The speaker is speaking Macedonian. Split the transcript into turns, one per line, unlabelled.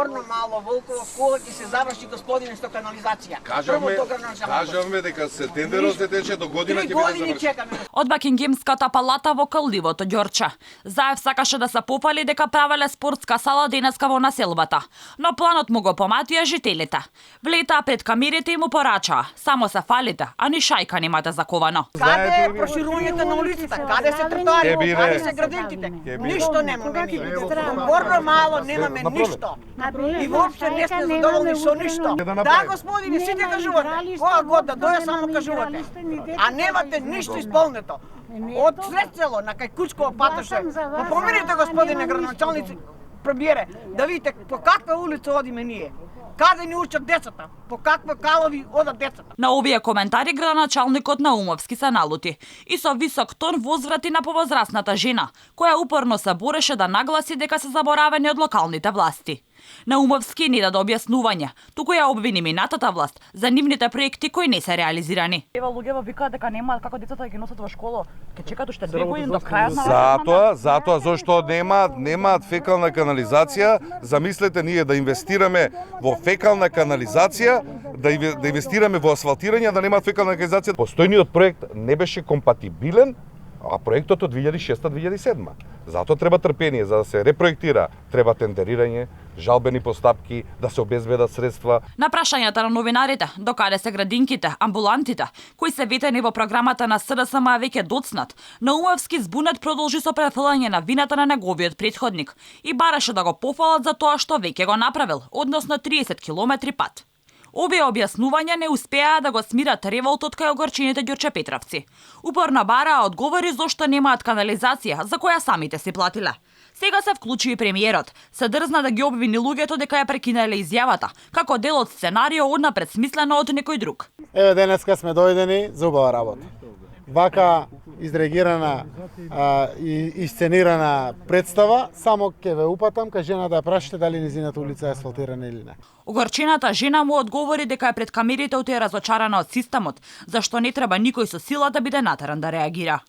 Горно Мало, Волково, кога ќе се заврши господине со канализација?
Кажавме дека септември се тече до година ќе биде завршено.
Од Бакингемската палата во калдивото Ѓорче. Заев сакаше да се пофали дека правеле спортска сала денеска во населбата, но планот му го поматија жителите. Влетаа пред камерите и му порачаа: само се фалите, а ни шајка немате заковано.
Каде е проширувањето на улицата? Каде се тротоари? Каде се градинките? Ништо немаме ние. Горно Мало немаме ништо. И воопште не сте задоволни со ништо. Да, господине, сите кажувате. Кога год да доја само кажувате. А немате ништо исполнето. Од сред село на кај Кучково патоше. Помирите, господине градоначалници, пробиере, да видите по каква улица одиме ние. Каде ни учат децата? По каква калови одат децата?
На овие коментари градоначалникот Наумовски се налути и со висок тон возврати на повозрасната жена, која упорно се бореше да нагласи дека се заборавени од локалните власти. Наумовски не даде објаснување, туку ја обвини минатата власт за нивните проекти кои не се реализирани.
Ева луѓето викаат дека немаат како децата да ги носат во школа, ќе чекат уште 2 години до крајот на
Затоа зашто немаат фекална канализација, замислете ние да инвестираме во фекална канализација, да инвестираме во асфалтирање, да немаат фекална канализација. Постојниот проект не беше компатибилен, а проектот од 2006-2007. Затоа треба трпение за да се репроектира, треба тендерирање, жалбени постапки, да се обезбедат средства.
На прашањата на новинарите, докаде се градинките, амбулантите, кои се ветени во програмата на СДСМ веќе доцнат, Наумовски збунет продолжи со префрлање на вината на неговиот претходник и бараше да го пофалат за тоа што веќе го направил, односно 30 километри пат. Овие објаснувања не успеаа да го смират револтот кај огорчените ѓурчепетравци. Упорно бараа одговори зошто немаат канализација, за која самите си платиле. Сега се вклучи и премиерот. Се дрзна да ги обвини луѓето дека ја прекинале изјавата, како дел од сценарио однапред смислено од некој друг.
Еве денеска сме дојдени за убава работа. Вака изреагирана и исценирана представа, само ќе ве упатам кај жената да прашате дали низината улица е асфалтирана или не.
Огорчената жена му одговори дека е пред камерите е разочарана од системот, зашто не треба никој со сила да биде натеран да реагира.